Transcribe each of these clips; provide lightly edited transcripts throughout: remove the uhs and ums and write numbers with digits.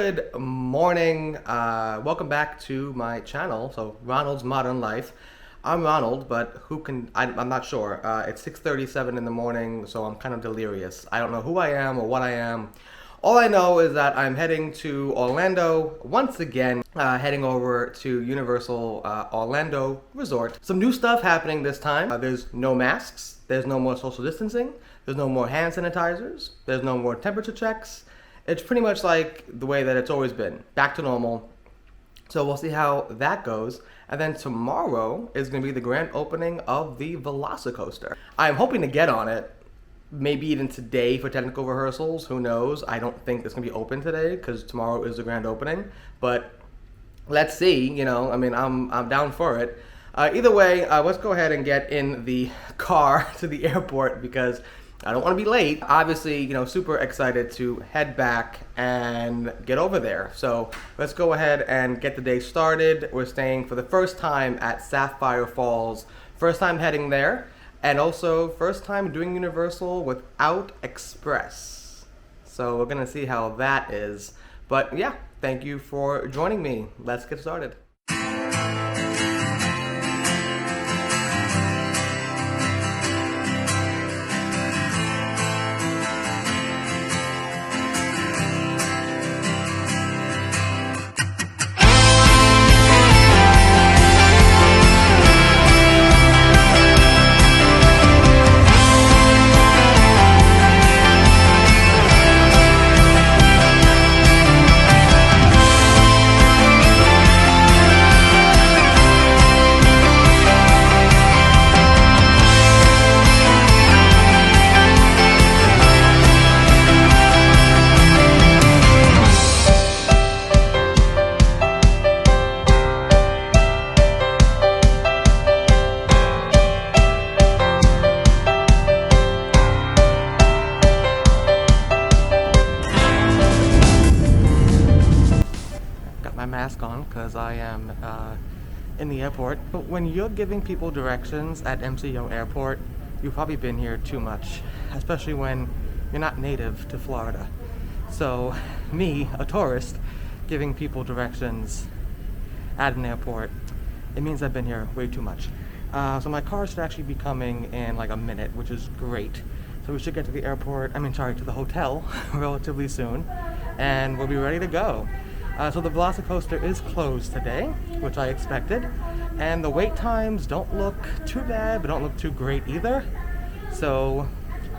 Good morning. Welcome back to my channel. So Ronald's Modern Life. I'm Ronald, but I'm not sure. It's 6:37 in the morning, so I'm kind of delirious. I don't know who I am or what I am. All I know is that I'm heading to Orlando once again, heading over to Universal Orlando Resort. Some new stuff happening this time. There's no masks. There's no more social distancing. There's no more hand sanitizers. There's no more temperature checks. It's pretty much like the way that it's always been, back to normal. So we'll see how that goes. And then tomorrow is going to be the grand opening of the Velocicoaster. I'm hoping to get on it, maybe even today for technical rehearsals. Who knows? I don't think it's going to be open today because tomorrow is the grand opening. But let's see. I'm down for it. Either way, let's go ahead and get in the car to the airport because I don't want to be late. Obviously, super excited to head back and get over there. So let's go ahead and get the day started. We're staying for the first time at Sapphire Falls. First time heading there. And also first time doing Universal without Express. So we're going to see how that is. But yeah, thank you for joining me. Let's get started. Mask on because I am in the airport. But when you're giving people directions at MCO Airport, you've probably been here too much, especially when you're not native to Florida. So me, a tourist, giving people directions at an airport, it means I've been here way too much. So my car should actually be coming in like a minute, which is great. So we should get to the airport, to the hotel relatively soon, and we'll be ready to go. So the Velocicoaster is closed today, which I expected, and the wait times don't look too bad, but don't look too great either. So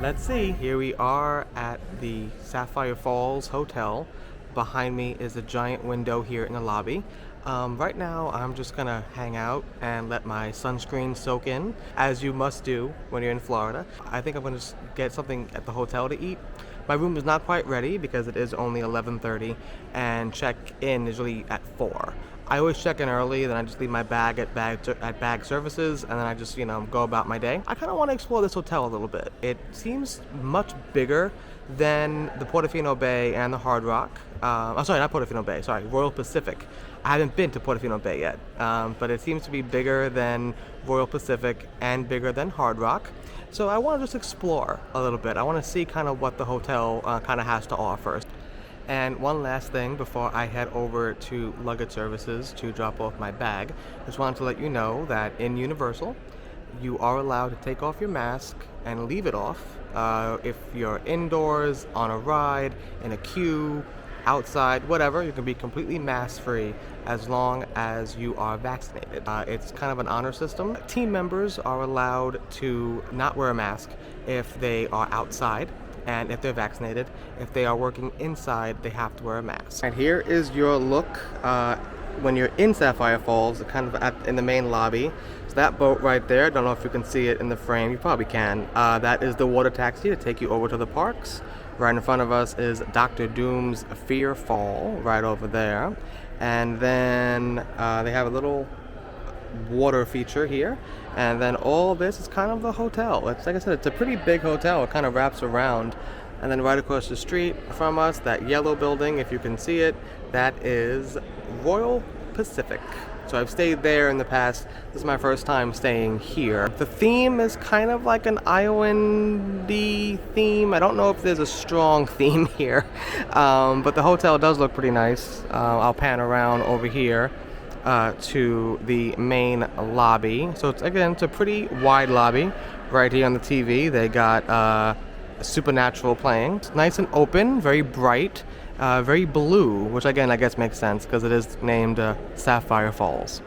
let's see. Here we are at the Sapphire Falls Hotel. Behind me is a giant window here in the lobby. Right now, I'm just gonna hang out and let my sunscreen soak in, as you must do when you're in Florida. I think I'm gonna just get something at the hotel to eat. My room is not quite ready because it is only 11:30 and check-in is usually at 4. I always check in early, then I just leave my bag at bag services, and then I just, go about my day. I kind of want to explore this hotel a little bit. It seems much bigger than the Portofino Bay and the Hard Rock. Not Portofino Bay, Royal Pacific. I haven't been to Portofino Bay yet, but it seems to be bigger than Royal Pacific and bigger than Hard Rock. So I want to just explore a little bit. I want to see kind of what the hotel kind of has to offer. And one last thing before I head over to luggage services to drop off my bag, just wanted to let you know that in Universal, you are allowed to take off your mask and leave it off if you're indoors, on a ride, in a queue, outside, whatever. You can be completely mask-free as long as you are vaccinated. It's kind of an honor system. Team members are allowed to not wear a mask if they are outside and if they're vaccinated. If they are working inside, they have to wear a mask. And here is your look when you're in Sapphire Falls, kind of in the main lobby. So that boat right there, I don't know if you can see it in the frame, you probably can. That is the water taxi to take you over to the parks. Right in front of us is Dr. Doom's Fear Fall, right over there. And then they have a little water feature here. And then all this is kind of the hotel. It's like I said, it's a pretty big hotel. It kind of wraps around. And then right across the street from us, that yellow building, if you can see it, that is Royal Pacific. So I've stayed there in the past. This is my first time staying here. The theme is kind of like an island-y theme. I don't know if there's a strong theme here, but the hotel does look pretty nice. I'll pan around over here to the main lobby. So it's a pretty wide lobby. Right here on the TV, they got Supernatural playing. It's nice and open, very bright, very blue, which again I guess makes sense because it is named Sapphire Falls.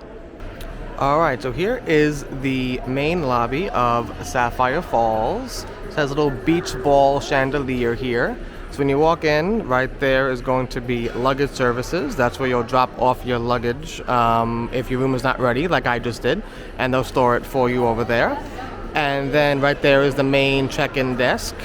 Alright, so here is the main lobby of Sapphire Falls. It has a little beach ball chandelier here. So when you walk in, right there is going to be luggage services. That's where you'll drop off your luggage if your room is not ready, like I just did, and they'll store it for you over there. And then right there is the main check-in desk.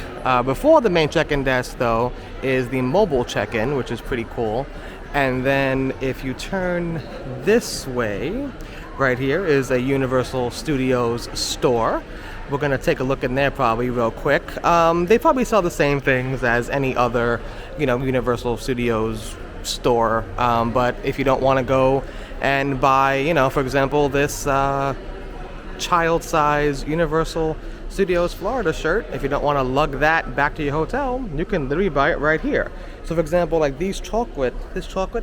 Before the main check-in desk, though, is the mobile check-in, which is pretty cool. And then if you turn this way, right here is a Universal Studios store. We're going to take a look in there probably real quick. They probably sell the same things as any other, Universal Studios store. But if you don't want to go and buy, for example, this child-size Universal Studios Florida shirt, if you don't want to lug that back to your hotel, you can literally buy it right here. So for example, like this chocolate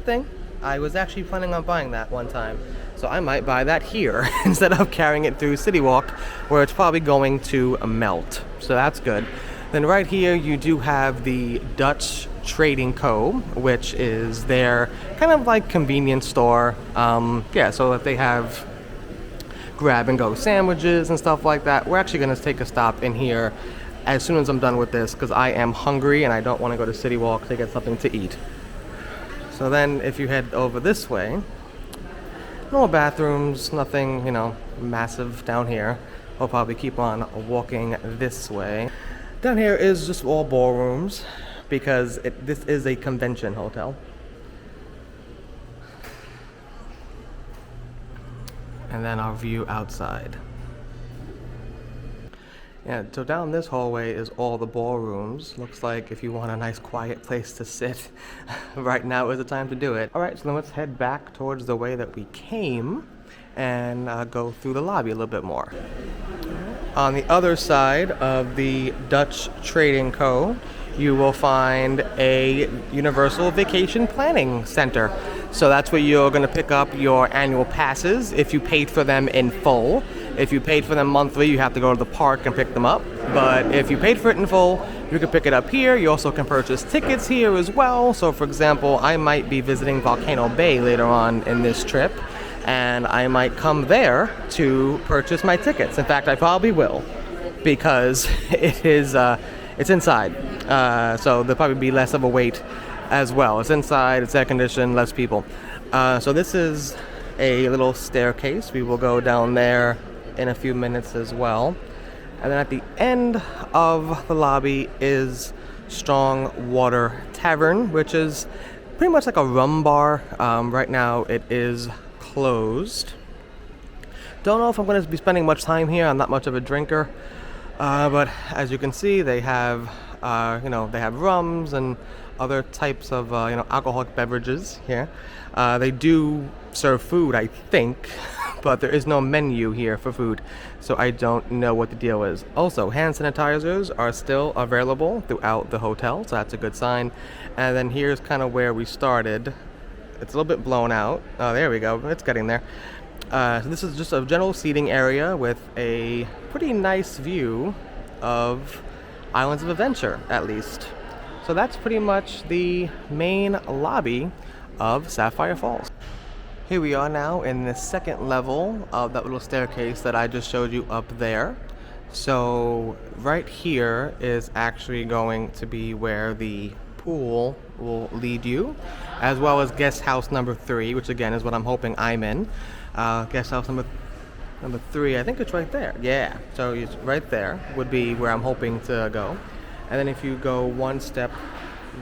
thing, I was actually planning on buying that one time. So I might buy that here instead of carrying it through City Walk, where it's probably going to melt. So that's good. Then right here you do have the Dutch Trading Co., which is their kind of like convenience store. So that they have grab and go sandwiches and stuff like that. We're actually going to take a stop in here as soon as I'm done with this because I am hungry and I don't want to go to City Walk to get something to eat. So then if you head over this way, no bathrooms, nothing, massive down here. I'll probably keep on walking this way. Down here is just all ballrooms because this is a convention hotel. And then our view outside. Yeah, so down this hallway is all the ballrooms. Looks like if you want a nice quiet place to sit, right now is the time to do it. All right, so then let's head back towards the way that we came and go through the lobby a little bit more. On the other side of the Dutch Trading Co., you will find a Universal Vacation Planning Center. So that's where you're going to pick up your annual passes if you paid for them in full. If you paid for them monthly, you have to go to the park and pick them up. But if you paid for it in full, you can pick it up here. You also can purchase tickets here as well. So for example, I might be visiting Volcano Bay later on in this trip, and I might come there to purchase my tickets. In fact, I probably will, because it's inside. So there'll probably be less of a wait as well. It's inside, it's air conditioned, less people. So this is a little staircase. We will go down there in a few minutes as well. And then at the end of the lobby is Strong Water Tavern, which is pretty much like a rum bar. Right now it is closed. Don't know if I'm going to be spending much time here. I'm not much of a drinker. But as you can see, they have, they have rums and other types of, alcoholic beverages here. They do serve food, I think, but there is no menu here for food, so I don't know what the deal is. Also, hand sanitizers are still available throughout the hotel, so that's a good sign. And then here's kind of where we started. It's a little bit blown out. Oh, there we go. It's getting there. So this is just a general seating area with a pretty nice view of Islands of Adventure, at least. So that's pretty much the main lobby of Sapphire Falls. Here we are now in the second level of that little staircase that I just showed you up there. So right here is actually going to be where the pool will lead you, as well as guest house number 3, which again is what I'm hoping I'm in. Guest house number 3, I think it's right there. Yeah, so it's right there would be where I'm hoping to go. And then if you go one step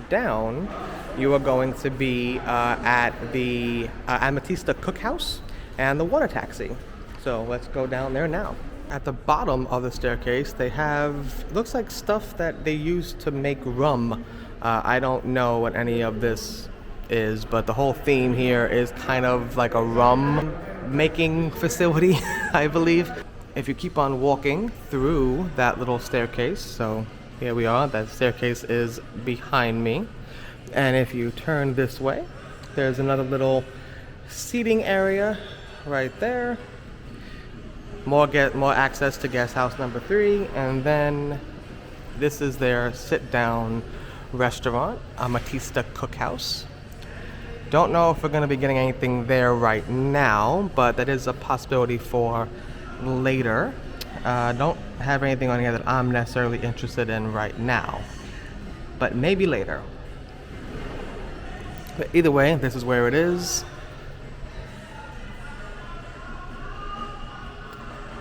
down, you are going to be at the Ametista Cookhouse and the water taxi. So let's go down there now. At the bottom of the staircase, they have, looks like stuff that they use to make rum. I don't know what any of this is, but the whole theme here is kind of like a rum making facility, I believe. If you keep on walking through that little staircase, so here we are, that staircase is behind me. And if you turn this way, there's another little seating area right there. More access to guest house number 3, and then this is their sit-down restaurant, Amatista Cookhouse. Don't know if we're going to be getting anything there right now, but that is a possibility for later. Don't have anything on here that I'm necessarily interested in right now, but maybe later. But either way, this is where it is.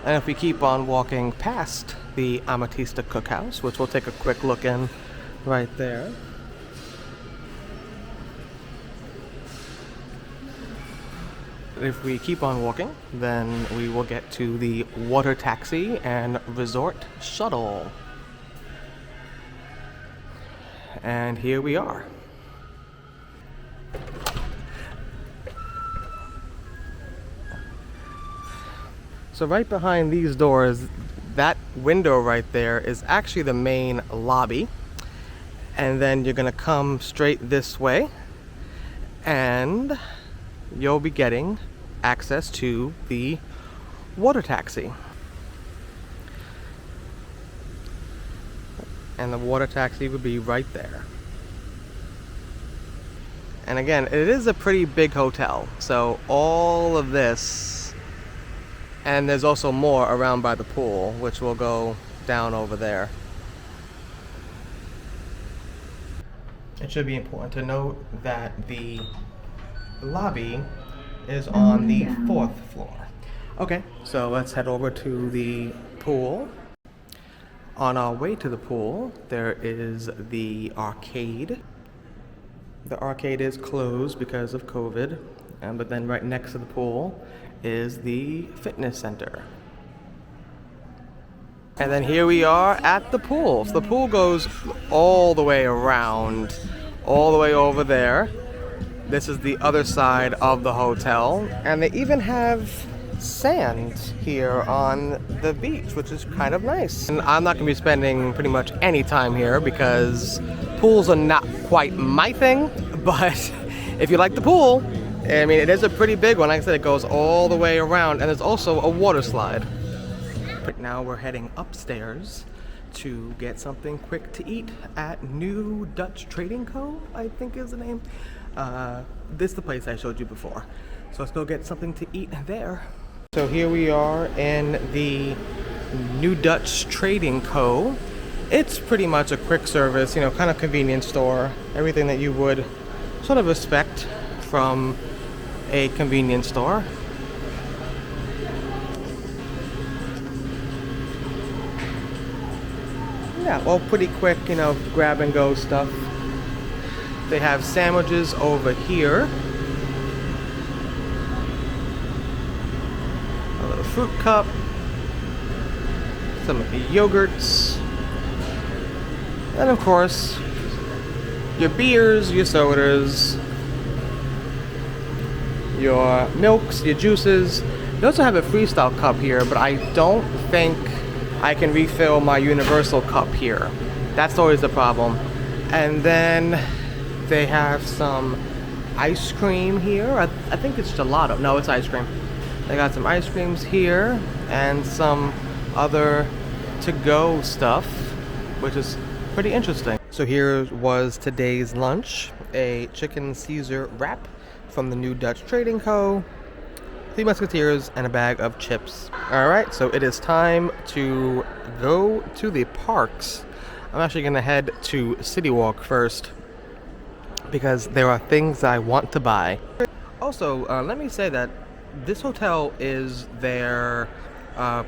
And if we keep on walking past the Amatista Cookhouse, which we'll take a quick look in right there. If we keep on walking, then we will get to the water taxi and resort shuttle. And here we are. So right behind these doors, that window right there is actually the main lobby. And then you're gonna come straight this way and you'll be getting access to the water taxi. And the water taxi would be right there. And again, it is a pretty big hotel. So all of this, and there's also more around by the pool, which will go down over there. It should be important to note that the lobby is on the 4th floor. Okay, so let's head over to the pool. On our way to the pool, there is the arcade. The arcade is closed because of COVID, but then right next to the pool is the fitness center. And then here we are at the pool. So the pool goes all the way around, all the way over there. This is the other side of the hotel, and they even have sand here on the beach, which is kind of nice. And I'm not gonna be spending pretty much any time here because pools are not quite my thing, but if you like the pool, I mean, it is a pretty big one. Like I said, it goes all the way around, and there's also a water slide. But now we're heading upstairs to get something quick to eat at New Dutch Trading Co., I think is the name. This is the place I showed you before. So let's go get something to eat there. So here we are in the New Dutch Trading Co. It's pretty much a quick service, kind of convenience store. Everything that you would sort of expect from a convenience store. Yeah, all pretty quick, grab and go stuff. They have sandwiches over here. A little fruit cup. Some of the yogurts. And of course, your beers, your sodas, your milks, your juices. They also have a freestyle cup here, but I don't think I can refill my universal cup here. That's always the problem. And then they have some ice cream here. I think it's gelato. No, it's ice cream. They got some ice creams here and some other to-go stuff, which is pretty interesting. So here was today's lunch. A chicken Caesar wrap from the New Dutch Trading Co., 3 Musketeers, and a bag of chips. Alright, so it is time to go to the parks. I'm actually going to head to City Walk first because there are things I want to buy. Also, let me say that this hotel is their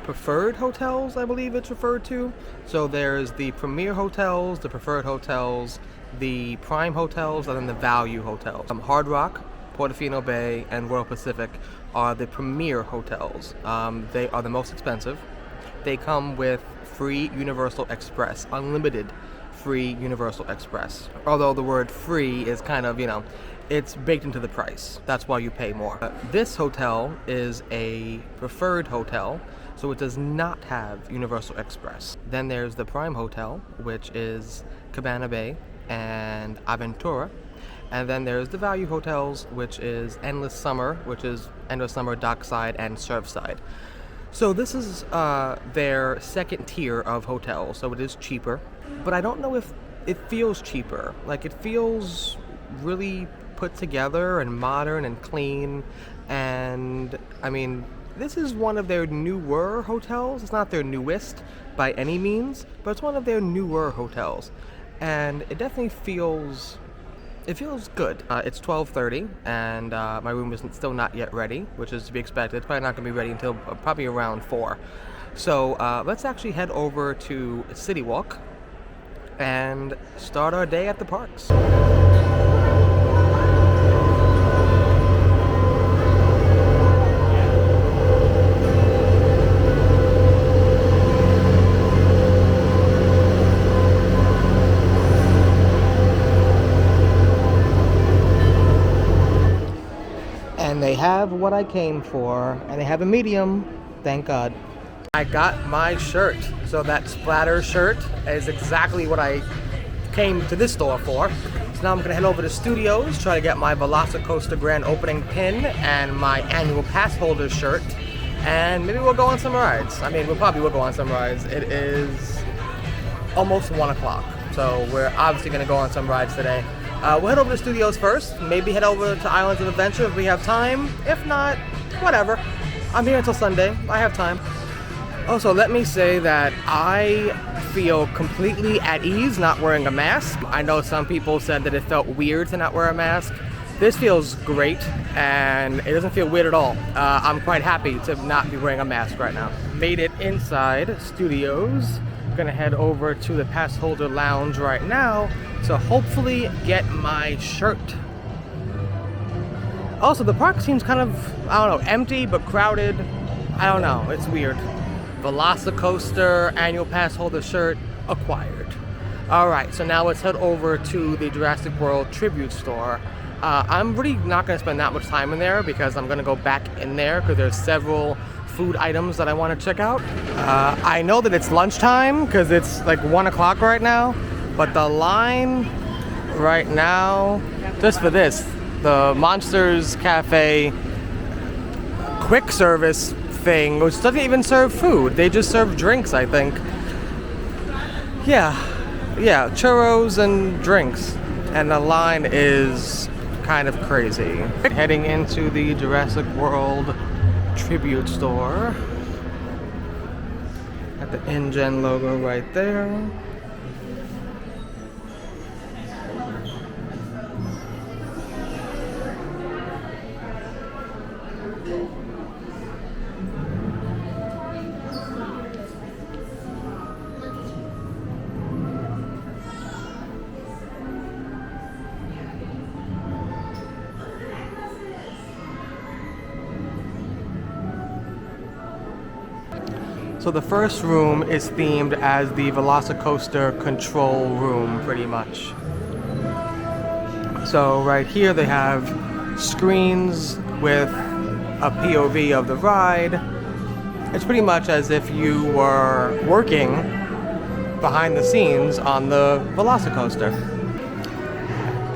preferred hotels, I believe it's referred to. So there's the Premier Hotels, the Preferred Hotels, the Prime Hotels, and then the Value Hotels. Hard Rock, Portofino Bay, and Royal Pacific are the Premier Hotels. They are the most expensive. They come with free Universal Express, unlimited free Universal Express. Although the word free is kind of, it's baked into the price. That's why you pay more. This hotel is a preferred hotel, so it does not have Universal Express. Then there's the Prime Hotel, which is Cabana Bay and Aventura. And then there's the Value Hotels, which is Endless Summer, which is Endless Summer, Dockside, and Surfside. So this is their second tier of hotels, so it is cheaper. But I don't know if it feels cheaper. Like, it feels really put together and modern and clean. And, I mean, this is one of their newer hotels. It's not their newest by any means, but it's one of their newer hotels. And it definitely feels... It feels good. It's 12:30, and my room is still not yet ready, which is to be expected. It's probably not going to be ready until probably around 4. So let's actually head over to City Walk and start our day at the parks. And they have what I came for, and they have a medium, thank God. I got my shirt, so that splatter shirt is exactly what I came to this store for. So now I'm gonna head over to Studios, try to get my Velocicoaster grand opening pin and my annual pass holder shirt, and maybe we'll go on some rides. I mean, we probably will go on some rides. It is almost 1 o'clock, so we're obviously gonna go on some rides today. We'll head over to Studios first, maybe head over to Islands of Adventure if we have time. If not, whatever. I'm here until Sunday. I have time. Also, let me say that I feel completely at ease not wearing a mask. I know some people said that it felt weird to not wear a mask. This feels great, and it doesn't feel weird at all. I'm quite happy to not be wearing a mask right now. Made it inside Studios. Gonna head over to the pass holder lounge right now to hopefully get my shirt. Also, the park seems kind of, I don't know, empty but crowded. I don't know, it's weird. Velocicoaster annual pass holder shirt acquired. Alright, so now let's head over to the Jurassic World tribute store. I'm really not gonna spend that much time in there because I'm gonna go back in there because there's several food items that I want to check out. I know that it's lunchtime because it's like 1 o'clock right now, but the line right now, just for this, the Monsters Cafe quick service thing, which doesn't even serve food, they just serve drinks, I think. Yeah, churros and drinks, and the line is kind of crazy. Heading into the Jurassic World tribute store. Got the InGen logo right there. So the first room is themed as the Velocicoaster control room, pretty much. So right here they have screens with a POV of the ride. It's pretty much as if you were working behind the scenes on the Velocicoaster.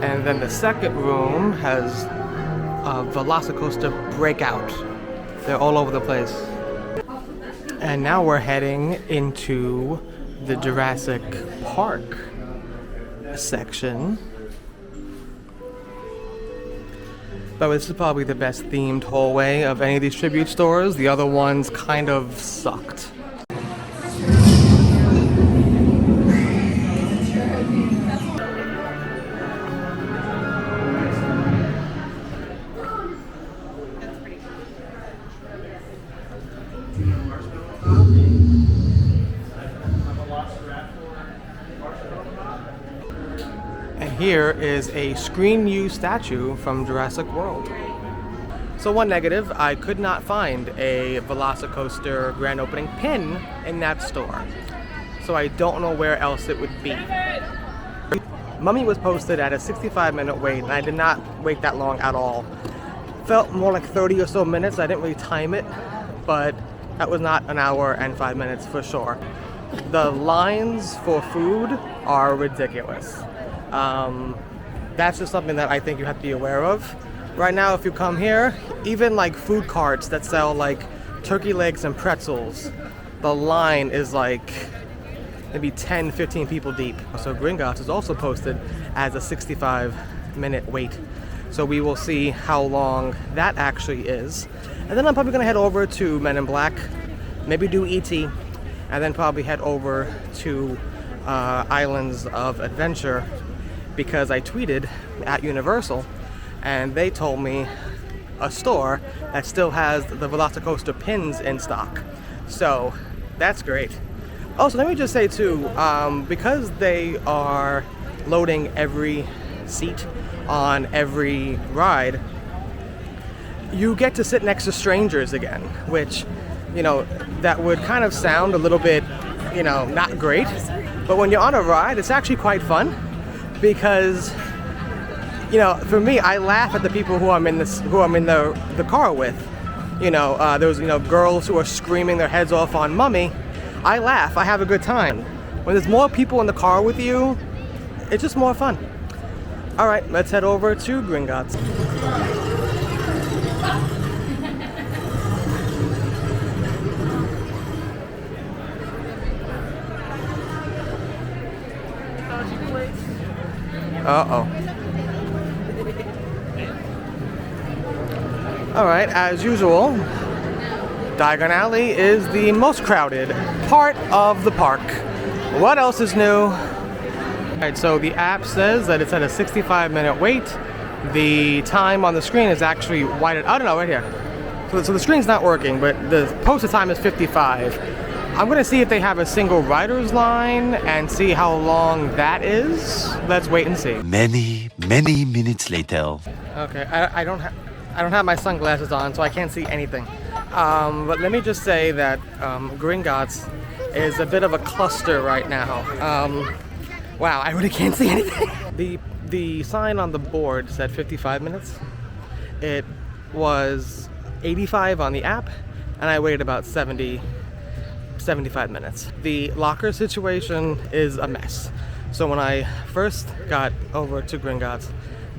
And then the second room has a Velocicoaster breakout. They're all over the place. And now we're heading into the Jurassic Park section. But this is probably the best themed hallway of any of these tribute stores. The other ones kind of sucked. Here is a Screen U statue from Jurassic World. So one negative, I could not find a Velocicoaster grand opening pin in that store. So I don't know where else it would be. Mummy was posted at a 65-minute wait, and I did not wait that long at all. Felt more like 30 or so minutes. I didn't really time it, but that was not an hour and 5 minutes for sure. The lines for food are ridiculous. That's just something that I think you have to be aware of. Right now, if you come here, even like food carts that sell like turkey legs and pretzels, the line is like maybe 10, 15 people deep. So Gringotts is also posted as a 65-minute wait. So we will see how long that actually is. And then I'm probably gonna head over to Men in Black, maybe do ET, and then probably head over to Islands of Adventure, because I tweeted at Universal and they told me a store that still has the Velocicoaster pins in stock. So that's great. Also, let me just say too, because they are loading every seat on every ride, you get to sit next to strangers again, which, you know, that would kind of sound a little bit, you know, not great. But when you're on a ride, it's actually quite fun, because, you know, for me, I laugh at the people who I'm in the car with. You know, those, you know, girls who are screaming their heads off on Mummy. I laugh. I have a good time. When there's more people in the car with you, it's just more fun. All right, let's head over to Gringotts. Uh-oh. Alright, as usual, Diagon Alley is the most crowded part of the park. What else is new? Alright, so the app says that it's at a 65-minute wait. The time on the screen is actually whited. I don't know, right here. So the screen's not working, but the posted time is 55. I'm gonna see if they have a single rider's line and see how long that is. Let's wait and see. Many minutes later. Okay, I don't have my sunglasses on, so I can't see anything. But let me just say that Gringotts is a bit of a cluster right now. Wow, I really can't see anything. The sign on the board said 55 minutes. It was 85 on the app, and I waited about 75 minutes. The locker situation is a mess. So when I first got over to Gringotts,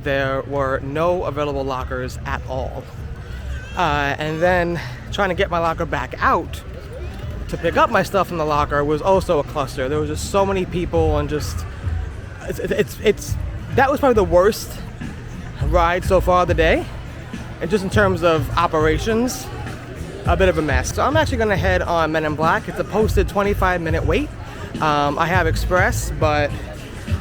there were no available lockers at all. And then trying to get my locker back out to pick up my stuff in the locker was also a cluster. There was just so many people, and just that was probably the worst ride so far of the day. And just in terms of operations, a bit of a mess. So I'm actually gonna head on Men in Black. It's a posted 25-minute wait. I have Express, but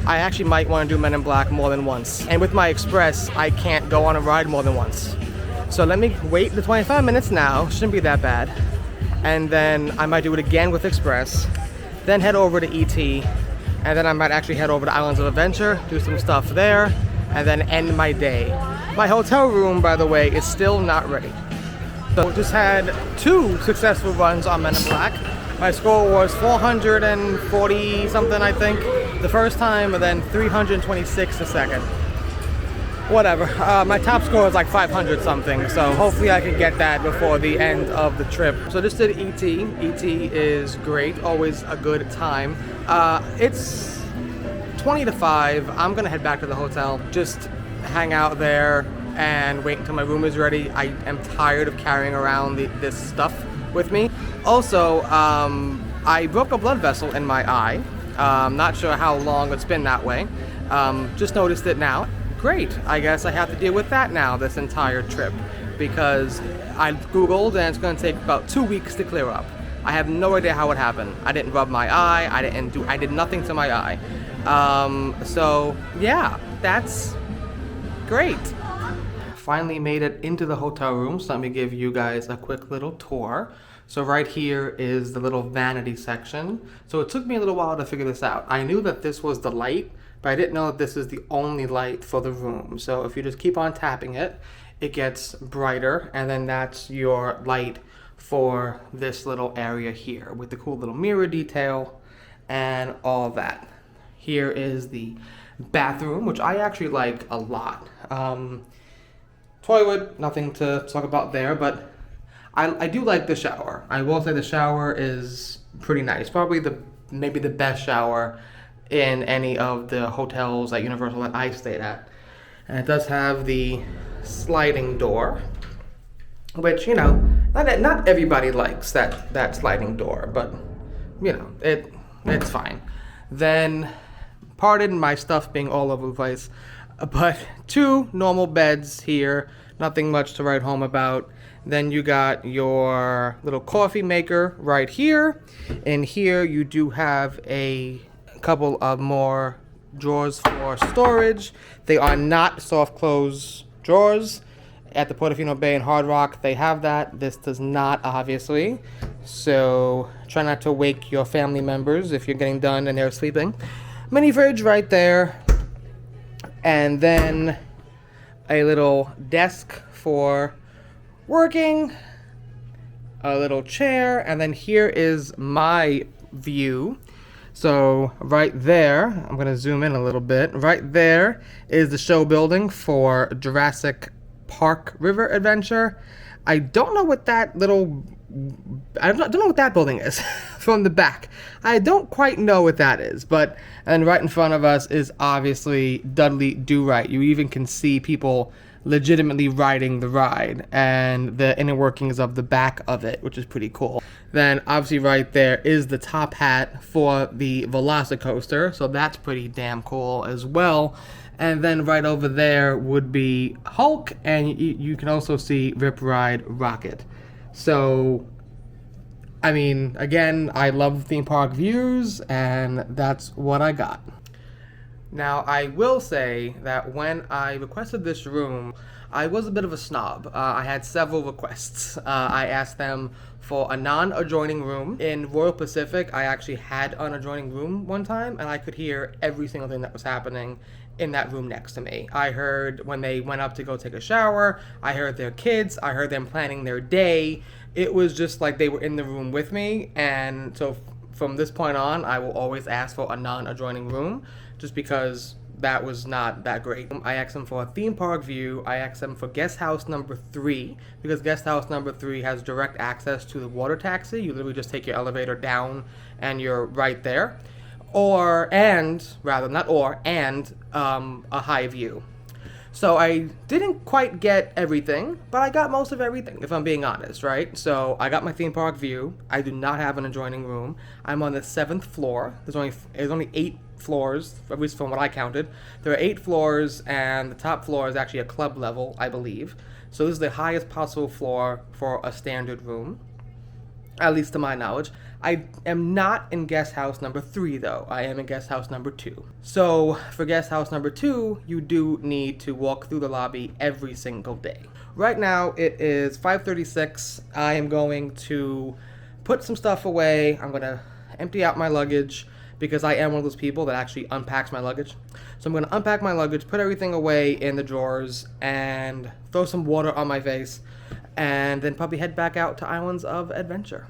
I actually might want to do Men in Black more than once. And with my Express, I can't go on a ride more than once. So let me wait the 25 minutes now. Shouldn't be that bad. And then I might do it again with Express. Then head over to ET. And then I might actually head over to Islands of Adventure, do some stuff there, and then end my day. My hotel room, by the way, is still not ready. So just had 2 successful runs on Men in Black. My score was 440 something, I think, the first time, and then 326 the second. Whatever. My top score is like 500 something, so hopefully I can get that before the end of the trip. So just did ET. ET is great, always a good time. It's 20 to 5. I'm gonna head back to the hotel, just hang out there and wait until my room is ready. I am tired of carrying around this stuff with me. Also, I broke a blood vessel in my eye. Not sure how long it's been that way. Just noticed it now. Great, I guess I have to deal with that now this entire trip, because I Googled and it's gonna take about 2 weeks to clear up. I have no idea how it happened. I didn't rub my eye, I did nothing to my eye. So yeah, that's great. Finally made it into the hotel room, so let me give you guys a quick little tour. So right here is the little vanity section. So it took me a little while to figure this out. I knew that this was the light, but I didn't know that this is the only light for the room. So if you just keep on tapping it, it gets brighter, and then that's your light for this little area here with the cool little mirror detail and all that. Here is the bathroom, which I actually like a lot. Toilet, nothing to talk about there, but I do like the shower. I will say the shower is pretty nice. Probably maybe the best shower in any of the hotels at Universal that I stayed at. And it does have the sliding door, which, you know, not everybody likes that sliding door, but, you know, it's fine. Then, pardon my stuff being all over the place, but 2 normal beds here, nothing much to write home about. Then you got your little coffee maker right here. And here you do have a couple of more drawers for storage. They are not soft close drawers. At the Portofino Bay and Hard Rock, they have that. This does not, obviously. So try not to wake your family members if you're getting done and they're sleeping. Mini fridge right there. And then a little desk for working. A little chair. And then here is my view. So right there, I'm going to zoom in a little bit. Right there is the show building for Jurassic Park River Adventure. I don't know what that building is from the back. I don't quite know what that is, and right in front of us is obviously Dudley Do Right. You even can see people legitimately riding the ride and the inner workings of the back of it, which is pretty cool. Then obviously right there is the top hat for the Velocicoaster, so that's pretty damn cool as well. And then right over there would be Hulk, and you can also see Rip Ride Rocket. So, I mean, again, I love theme park views, and that's what I got. Now, I will say that when I requested this room, I was a bit of a snob. I had several requests. I asked them for a non-adjoining room. In Royal Pacific, I actually had an adjoining room one time, and I could hear every single thing that was happening in that room next to me. I heard when they went up to go take a shower, I heard their kids, I heard them planning their day. It was just like they were in the room with me, and so from this point on, I will always ask for a non-adjoining room, just because that was not that great. I asked them for a theme park view. I asked them for guest house number 3, because guest house number 3 has direct access to the water taxi. You literally just take your elevator down and you're right there. And a high view. So I didn't quite get everything, but I got most of everything, if I'm being honest, right? So I got my theme park view. I do not have an adjoining room. I'm on the 7th floor. There's only 8 floors, at least from what I counted. There are 8 floors, and the top floor is actually a club level, I believe. So this is the highest possible floor for a standard room, at least to my knowledge. I am not in guest house number 3, though. I am in guest house number 2. So for guest house number 2, you do need to walk through the lobby every single day. Right now, it is 5:36. I am going to put some stuff away. I'm going to empty out my luggage, because I am one of those people that actually unpacks my luggage. So I'm going to unpack my luggage, put everything away in the drawers, and throw some water on my face, and then probably head back out to Islands of Adventure.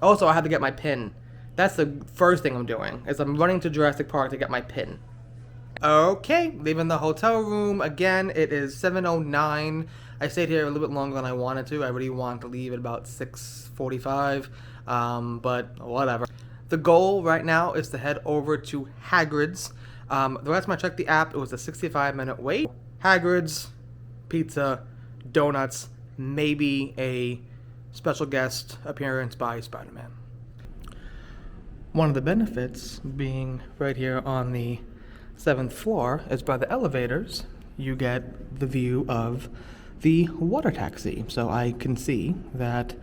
Also, I had to get my pin. That's the first thing I'm doing, is I'm running to Jurassic Park to get my pin. Okay, leaving the hotel room. Again, it is 7:09. I stayed here a little bit longer than I wanted to. I really wanted to leave at about 6:45, but whatever. The goal right now is to head over to Hagrid's. The last time I checked the app, it was a 65-minute wait. Hagrid's, pizza, donuts, maybe a special guest appearance by Spider-Man. One of the benefits being right here on the 7th floor is by the elevators, you get the view of the water taxi. So I can see that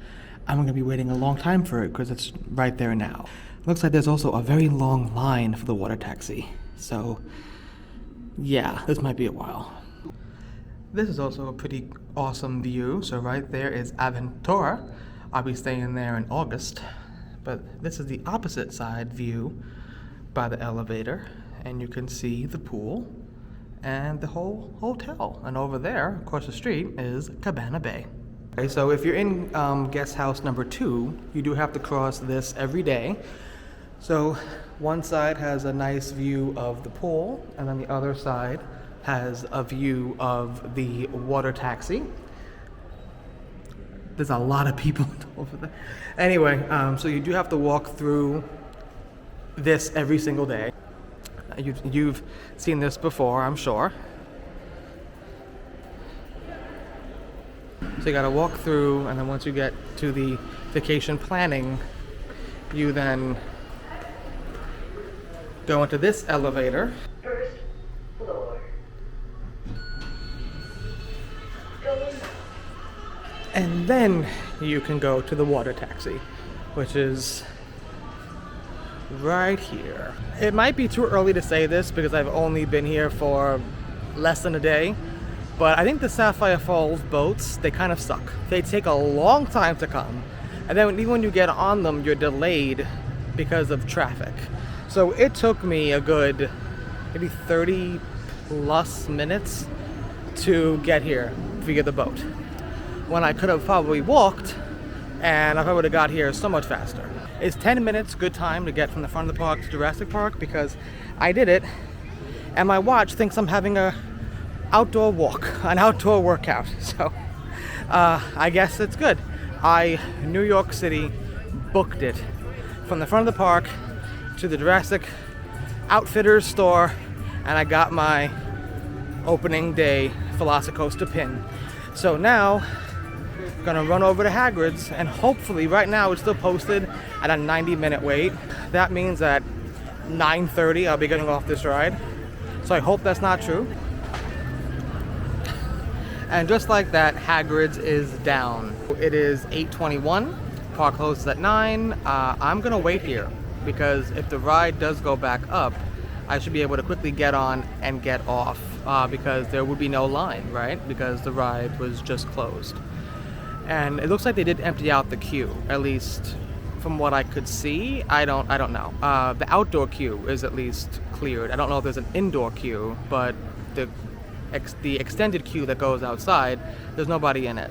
I'm going to be waiting a long time for it because it's right there now. Looks like there's also a very long line for the water taxi. So yeah, this might be a while. This is also a pretty awesome view. So right there is Aventura. I'll be staying there in August. But this is the opposite side view by the elevator. And you can see the pool and the whole hotel. And over there, across the street, is Cabana Bay. Okay, so if you're in guest house number 2, you do have to cross this every day. So one side has a nice view of the pool, and then the other side has a view of the water taxi. There's a lot of people over there. Anyway, so you do have to walk through this every single day. You've seen this before, I'm sure. So you gotta walk through, and then once you get to the vacation planning, you then go into this elevator. First floor. Going up. And then you can go to the water taxi, which is right here. It might be too early to say this because I've only been here for less than a day, but I think the Sapphire Falls boats, they kind of suck. They take a long time to come, and then even when you get on them, you're delayed because of traffic. So it took me a good maybe 30 plus minutes to get here via the boat, when I could have probably walked, and I probably would have got here so much faster. Is 10 minutes good time to get from the front of the park to Jurassic Park? Because I did it, and my watch thinks I'm having a outdoor walk, an outdoor workout. So I guess it's good. New York City booked it from the front of the park to the Jurassic Outfitters store, and I got my opening day Velocicoaster pin. So now gonna run over to Hagrid's, and hopefully right now it's still posted at a 90-minute wait. That means at 9:30 I'll be getting off this ride. So I hope that's not true. And just like that, Hagrid's is down. It is 8:21, park closes at 9. I'm gonna wait here because if the ride does go back up, I should be able to quickly get on and get off because there would be no line, right? Because the ride was just closed. And it looks like they did empty out the queue, at least from what I could see. I don't know. The outdoor queue is at least cleared. I don't know if there's an indoor queue, but the extended queue that goes outside, there's nobody in it.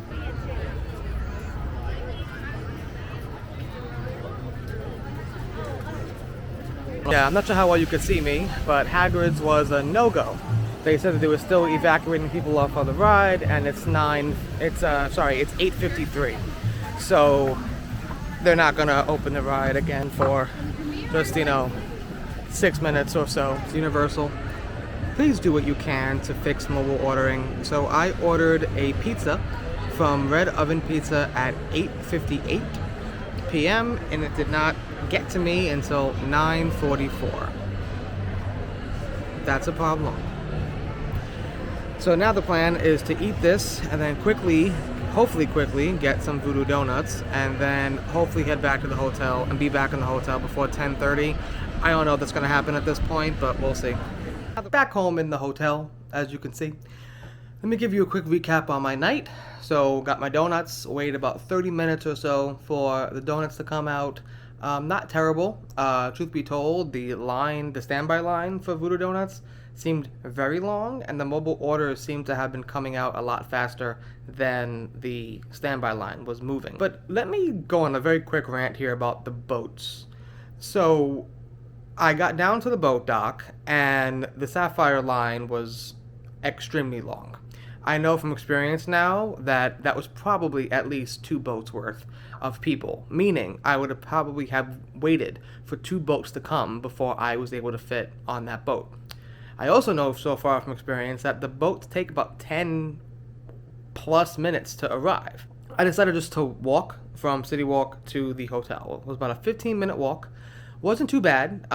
Yeah, I'm not sure how well you could see me, but Hagrid's was a no-go. They said that they were still evacuating people off of the ride, and it's 8:53. So they're not gonna open the ride again for just 6 minutes or so. It's Universal. Please do what you can to fix mobile ordering. So I ordered a pizza from Red Oven Pizza at 8:58 p.m. and it did not get to me until 9:44. That's a problem. So now the plan is to eat this and then hopefully quickly, get some Voodoo Donuts and then hopefully head back to the hotel and be back in the hotel before 10:30. I don't know if that's going to happen at this point, but we'll see. Back home in the hotel, as you can see. Let me give you a quick recap on my night. So got my donuts, waited about 30 minutes or so for the donuts to come out. Not terrible. Truth be told, the standby line for Voodoo Donuts seemed very long, and the mobile orders seemed to have been coming out a lot faster than the standby line was moving. But let me go on a very quick rant here about the boats. So I got down to the boat dock, and the Sapphire line was extremely long. I know from experience now that that was probably at least 2 boats worth of people, meaning I would have probably have waited for 2 boats to come before I was able to fit on that boat. I also know so far from experience that the boats take about 10 plus minutes to arrive. I decided just to walk from City Walk to the hotel. It was about a 15-minute walk. Wasn't too bad.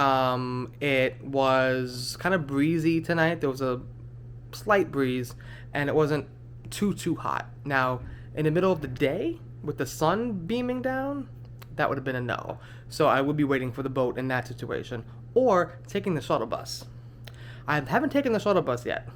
It was kind of breezy tonight. There was a slight breeze, and it wasn't too hot. Now, in the middle of the day, with the sun beaming down, that would have been a no. So I would be waiting for the boat in that situation, or taking the shuttle bus. I haven't taken the shuttle bus yet.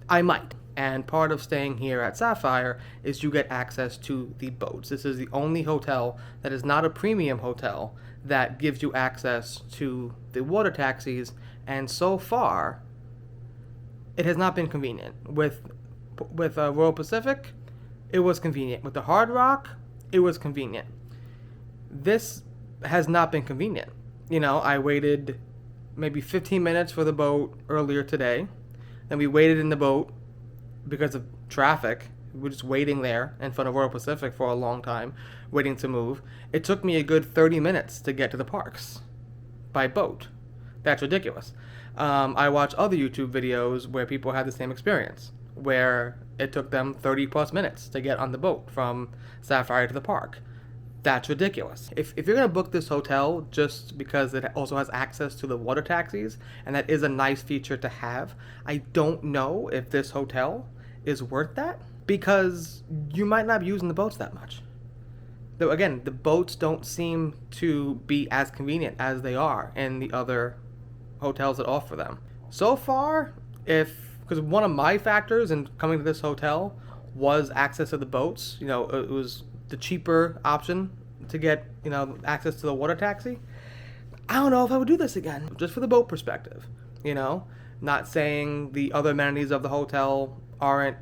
I might. And part of staying here at Sapphire is you get access to the boats. This is the only hotel that is not a premium hotel that gives you access to the water taxis, and so far, it has not been convenient. With Royal Pacific, it was convenient. With the Hard Rock, it was convenient. This has not been convenient. I waited maybe 15 minutes for the boat earlier today. Then we waited in the boat because of traffic. We were just waiting there in front of Royal Pacific for a long time, waiting to move. It took me a good 30 minutes to get to the parks by boat. That's ridiculous. I watch other YouTube videos where people had the same experience, where it took them 30 plus minutes to get on the boat from Sapphire to the park. That's ridiculous. If you're going to book this hotel just because it also has access to the water taxis, and that is a nice feature to have, I don't know if this hotel is worth that, because you might not be using the boats that much. Though again, the boats don't seem to be as convenient as they are in the other hotels that offer them. So far, because one of my factors in coming to this hotel was access to the boats, it was the cheaper option to get, access to the water taxi. I don't know if I would do this again, just for the boat perspective, not saying the other amenities of the hotel aren't,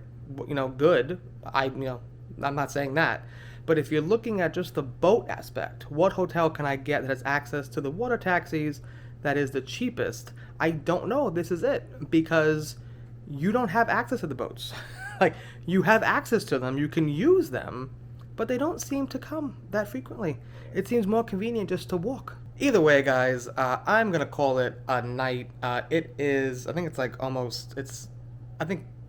good. I'm not saying that. But if you're looking at just the boat aspect, what hotel can I get that has access to the water taxis that is the cheapest? I don't know if this is it, because you don't have access to the boats. Like, you have access to them, you can use them, but they don't seem to come that frequently. It seems more convenient just to walk. Either way, guys, I'm gonna call it a night. It is, I think it's like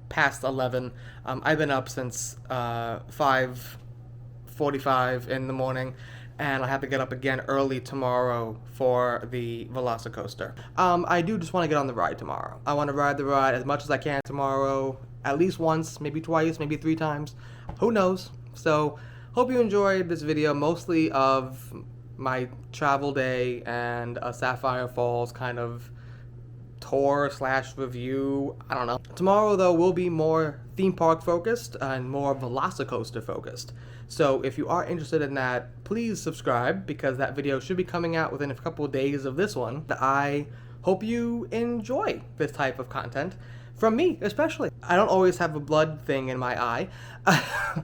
past 11. I've been up since 5:45 in the morning, and I have to get up again early tomorrow for the Velocicoaster. I do just want to get on the ride tomorrow. I want to ride the ride as much as I can tomorrow, at least once, maybe twice, maybe 3 times. Who knows? So, hope you enjoyed this video, mostly of my travel day and a Sapphire Falls kind of tour/review. I don't know. Tomorrow, though, will be more theme park focused and more Velocicoaster focused. So if you are interested in that, please subscribe, because that video should be coming out within a couple of days of this one. I hope you enjoy this type of content. From me, especially. I don't always have a blood thing in my eye,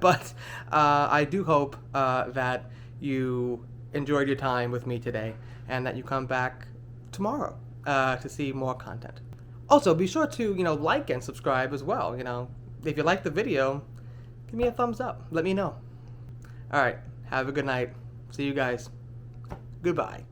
but I do hope that you enjoyed your time with me today, and that you come back tomorrow to see more content. Also, be sure to, like and subscribe as well. If you like the video, give me a thumbs up. Let me know. All right, have a good night. See you guys. Goodbye.